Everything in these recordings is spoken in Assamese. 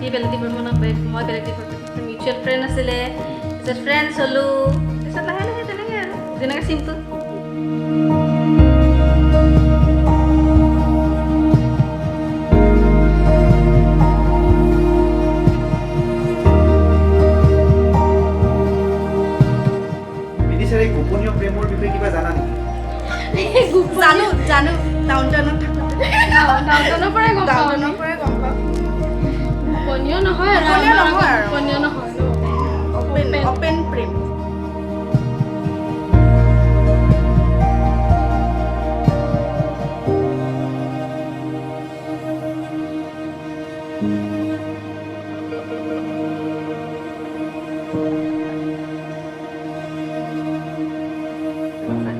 বেলেগ ডিপাৰ্টমেণ্টত মই বেলেগ ডিপাৰ্টমেণ্ট মিউচুৱেল ফ্ৰেণ্ড আছিলে তাৰপিছত ফ্ৰেণ্ডছ হ'লোঁ তাৰপিছত লাহে লাহে তেনেকৈ আৰু যেনেকৈ চিম্পল গোপনীয় প্ৰেমৰ বিষয়ে কিবা জানা নেকি? জানো ডাউনটাউনত থাকোঁতে ডাউনটাউনৰ পৰাই গম পাওঁ গোপনীয় নহয় আৰু গোপনীয় নহয় অপেন প্ৰেম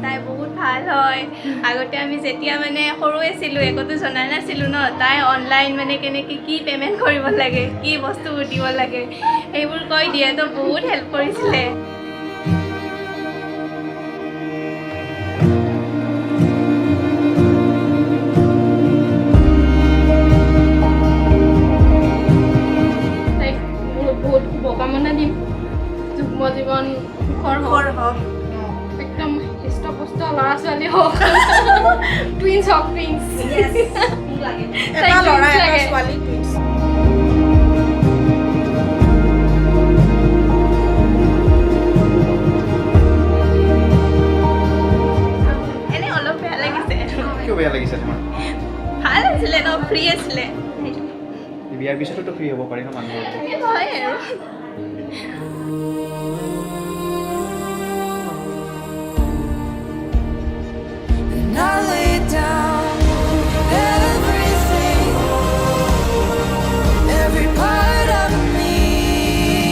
তাই বহুত ভাল হয় আগতে আমি যেতিয়া মানে সৰু আছিলোঁ একোতো জনা নাছিলোঁ ন তাই অনলাইন মানে কেনেকৈ কি পে'মেণ্ট কৰিব লাগে কি বস্তুবোৰ দিব লাগে সেইবোৰ কৈ দিয়ে তো বহুত হেল্প কৰিছিলে তাইক বহুত শুভকামনা দিম যুগ্ম জীৱন সুখৰ হওক একদম হৃষ্টপুষ্ট ল'ৰা ছোৱালী হওক টুইনছ হওক টুইনছ এটা ল'ৰা এটা ছোৱালী টুইনছ এনেই অলপ বেয়া লাগিছে কিয় বেয়া লাগিছে তোমাৰ? ভাল আছিলে ন ফ্ৰী আছিলে বিয়াৰ পিছতো ফ্ৰী হ'ব পাৰি ন মানুহবোৰ সেইটো হয় আৰু And I lay down everything, every part of me,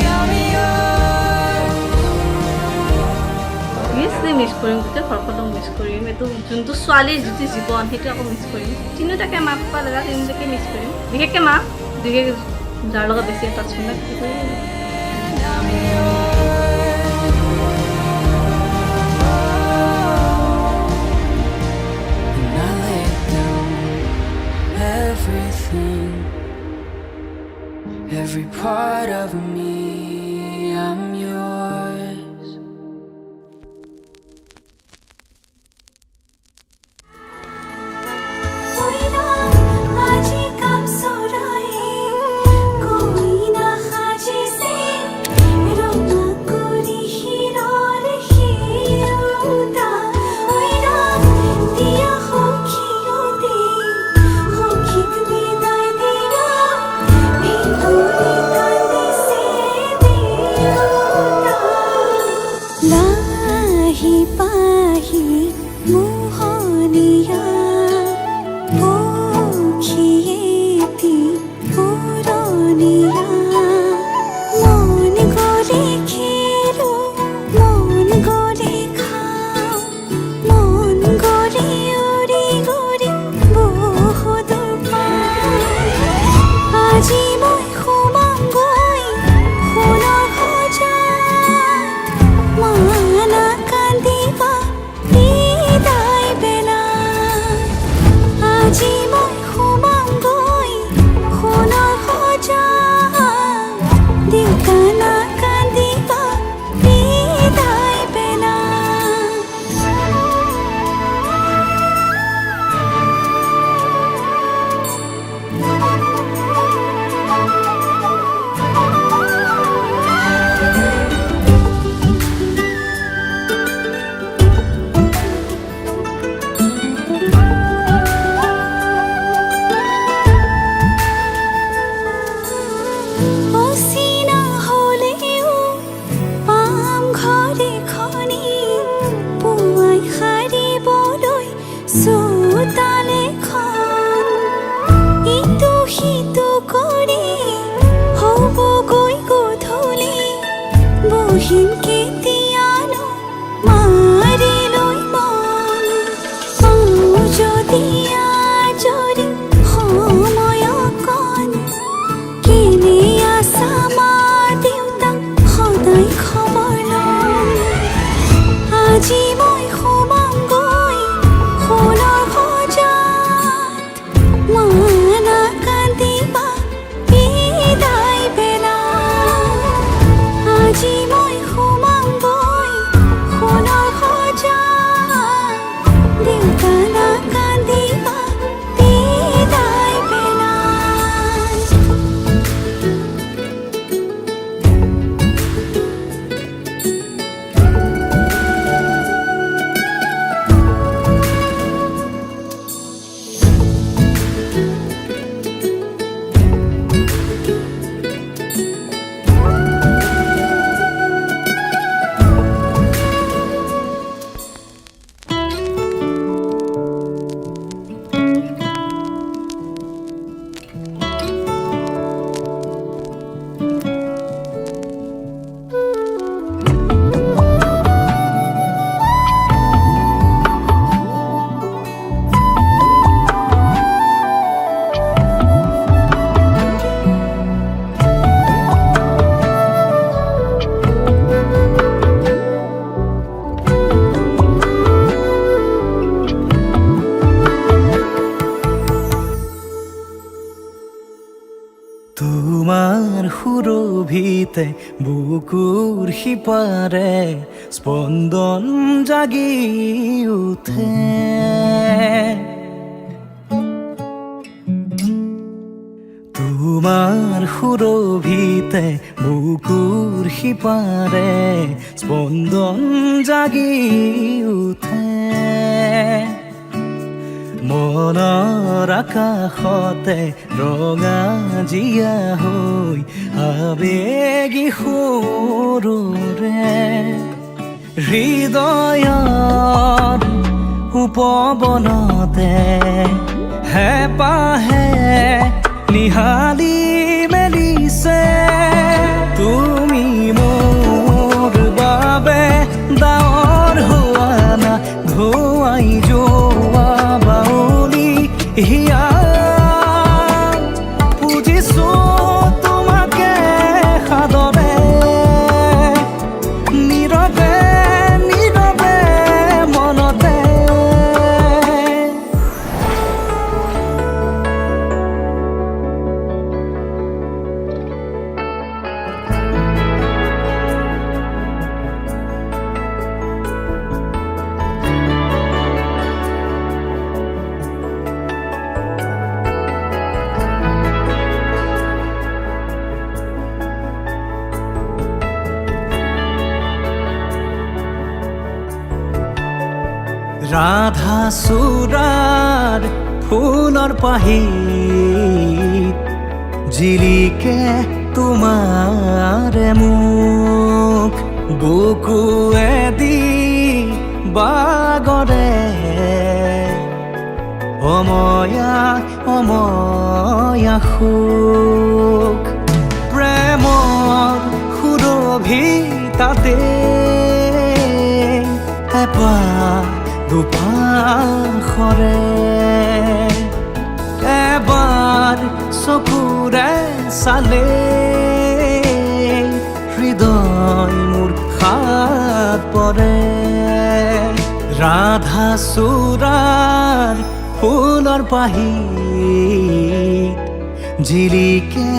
I'm yours. Obviously miss কৰিম গোটেই ঘৰখনক মিছ কৰিম এইটো যোনটো ছোৱালীৰ যিটো জীৱন সেইটো আকৌ মিছ কৰিম তিনিওটাকে মা পাপা দাদা তিনিওটাকে মিছ কৰিম বিশেষকৈ মা বিশেষ যাৰ লগত বেছি এটাচমেণ্ট কি কৰিম I'm yours. And I lay down everything, every part of me, I'm yours. আজি কাম চৰাই কোই না সাজি সে ৰঙা কৰি হিৰৰ হিৰতা ওইৰা দিয়া সখীয়তে সখীক বিদায় দিয়া বিহুলি কান্দিছে দেউতা লাহি পাহি মোহনীয়া পক্ষীয়েতি পুৰণীয়া মন গ'লে খেলো মন গ'লে খাওঁ মন গ'লে উৰি উৰি বহুত পাওঁ আজি মই সোমামগৈ সোণৰ সজাত মানা কান্দিবা বিদায় বেলা আজি মই সোমামগৈ সোণৰ সজাত দেউতা নাকান্দিবা বিদায় বেলা অচিনা হ'লেও পাম ঘৰে খনি পুৱাই সাৰিবলৈ চোতালেখন ইটো সিটো কৰি হ'বগৈ গধূলি বহিম কেতিয়ানো মাৰি লৈ মন পাওঁ যদি আজৰি সময় অকণ কেনে আছা মা দেউতাক সদায় খবৰ ল'ম আজি মই সোমামগৈ সোণৰ সুৰভিতে বুকুৰ সিপাৰে স্পন্দন জাগি উঠে তোমাৰ সুৰভিতে বুকুৰ সিপাৰে স্পন্দন জাগি উঠে মনৰ আকাশতে ৰঙা জিয়া হৈ আবেগী সুৰৰে হৃদয়ৰ উপবনতে হেঁপাহে নিহালি মেলিছে তুমি মোৰ বাবে ডাৱৰ হোৱা না ধুৱাই যোৱা বাউলি হিয়া পুজিছো তোমাকে সাদৰে নীৰৱে নীৰৱে মনতে ৰাধা চূড়াৰ ফুলৰ পাহিত জিলিকে তোমাৰে মুখ বুকুৱেদি বাগৰে অময়া অময়া সুখ প্ৰেমৰ সুৰভি তাতে এপাহ দুপাশৰে এবাৰ চকুৰে চালে হৃদয় মোৰ হাত পৰে ৰাধা চূড়াৰ ফুলৰ পাহিত জিলিকে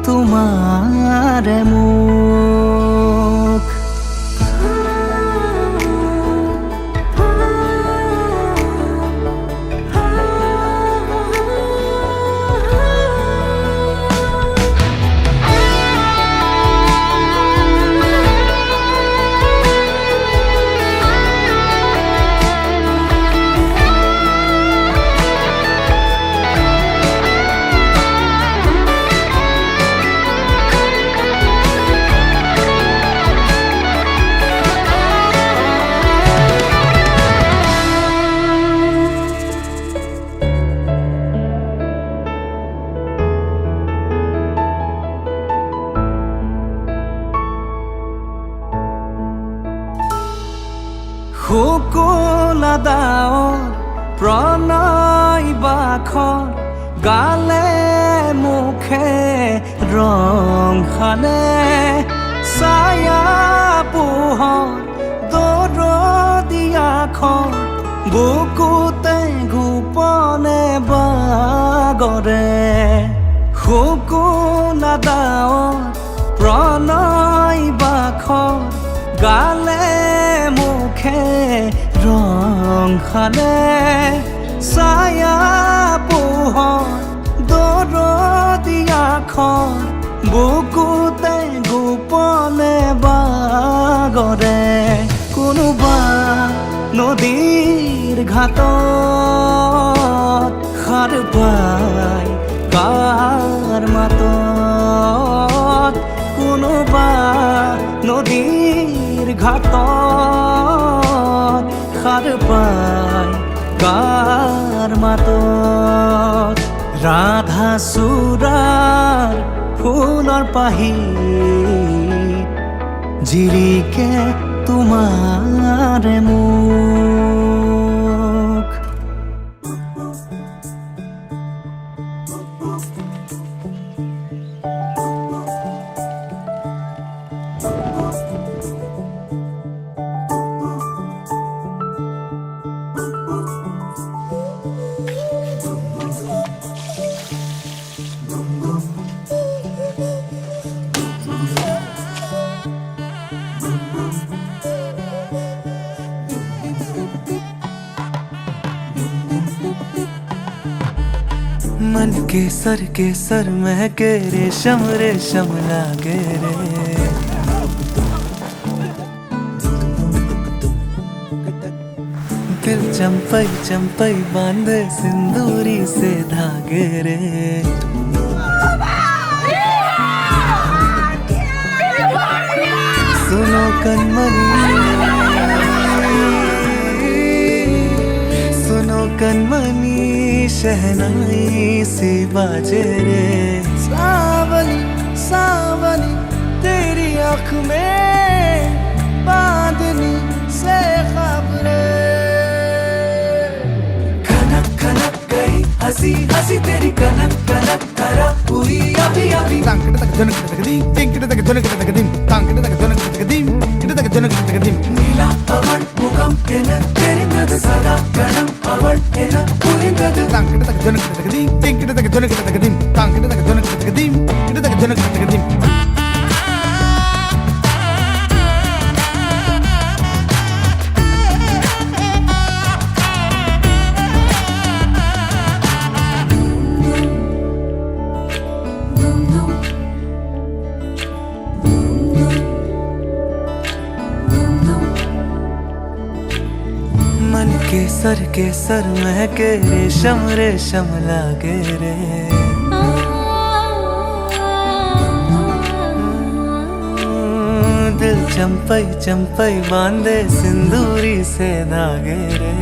তোমাৰে মুখ শুকুলা ডাৱৰ প্ৰণয় বাখৰ গালে মুখে ৰং সানে ছায়া পোহৰ দৰদিয়াখন বুকুতে গোপনে বাগৰে শুকুলা ডাৱৰ প্ৰণয় বাখৰ গালে মুখে ৰং সানে ছায়া পোহৰ দৰদিয়াখন বুকুতে গোপনে বাগৰে কোনোবা নদীৰ ঘাটত সাৰ পাই কাৰ মাতত কোনোবা নদীৰ ঘাটত সাৰ পাই কাৰ মাতত ৰাধা চূড়াৰ ফুলৰ পাহিত জিলিকে তোমাৰে মুখ मन के सर महके रेशम रेशम लागे रे दिल चंपई चंपई बांधे सिंदूरी से धागे रे सुनो कनमनी शहनाई सी बाजे रे सावनी सावनी तेरी आँख में बांधनी से खबरे कनक कनक गई हंसी हंसी तेरी कनक कनक करा हुई अभी अभी नीला पवन मुगम तेरी मृद सदा गणम पवन मन के सर महके रेशम रेशम लागे रे दिल चंपई चंपई बांधे सिंदूरी से धागे रे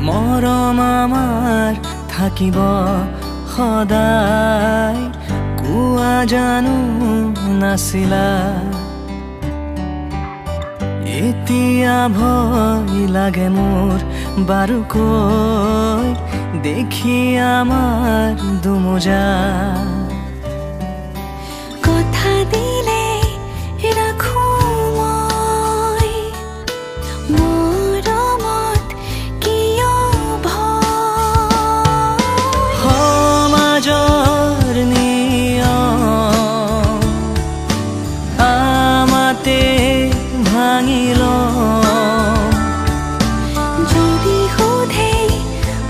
মৰম আমাৰ থাকিব সদায় কোৱা জানো নাছিলা এতিয়া ভয় লাগে মোৰ বাৰুকৈ দেখি আমাৰ দুমোজা কথা দিলে ৰাখো মই মৰমত কিয় ভয় সমাজৰ নিয়ম আমাতে ভাঙি লওঁ যদি সোধে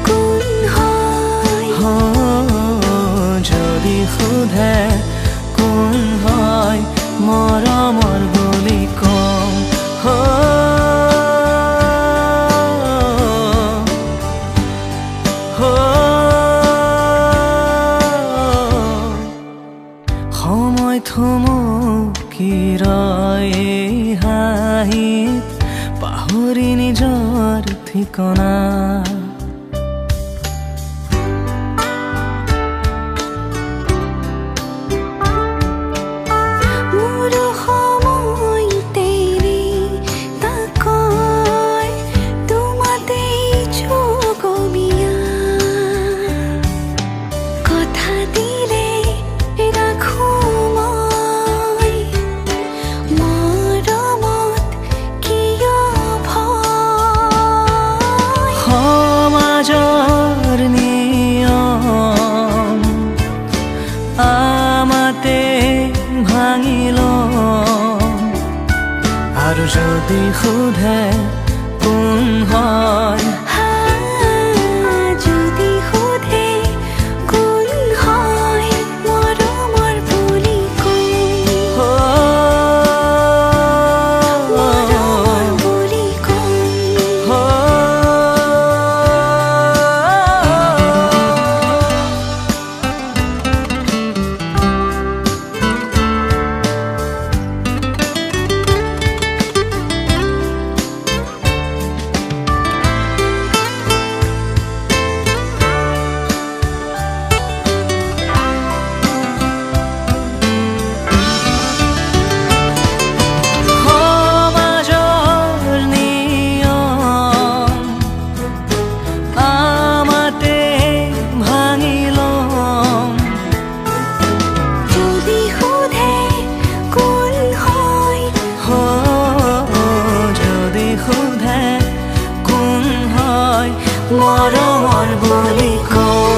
কোন হয় যদি সোধে কোন হয় মৰমৰ বুলি কম তই হাঁহিত পাহৰি নিজৰ ঠিকনা মোৰো সময়তেই তাকৈ তোমাতেই যোগমিয়া কথা দিলে ৰাখো মই মৰমত কিয় ভয় সমাজৰ নিয়ম আমাতে ভাঙিল আৰু যদি সোধে কোন হয় যদি সোধে কোন হয় মৰমৰ বুলি কওঁ মৰমৰ বুলি কওঁ সমাজৰ নিয়ম আমাতে ভাঙিল যদি সোধে কোন হয় যদি সোধে কোন হয় মৰমৰ বুলি কওঁ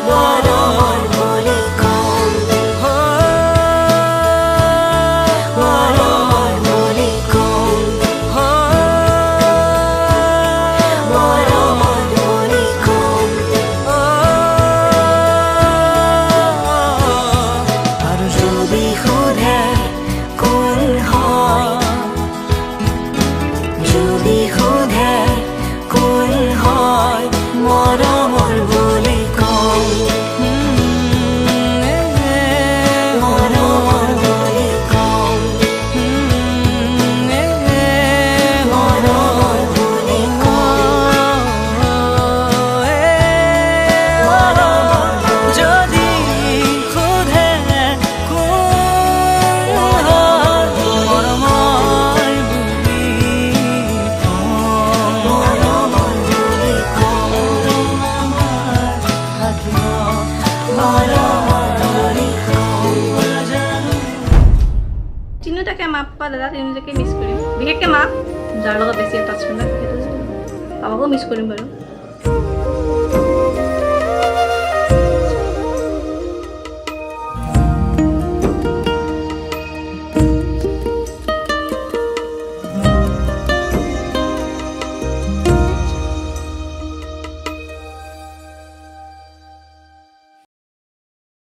মৰমৰ বুলি কওঁ মৰমৰ বুলি কওঁ মৰমৰ বুলি কওঁ আৰু যদি সোধে কোন হয় যদি সোধে কোন হয় মৰমৰ বুলি কওঁ মৰমৰ বুলি কওঁ মৰমৰ বুলি যদি সোধে কোন হয় মৰমৰ বুলি মৰমৰ বুলি কওঁ মৰমৰ বুলি কওঁ তিনিওটাকে মা পাপা দাদা তিনিওটাকে মিছ কৰিম বিশেষকৈ মা যাৰ লগত বেছি এটাচমেণ্ট সেইটো পাপাকো মিছ কৰিম বাৰু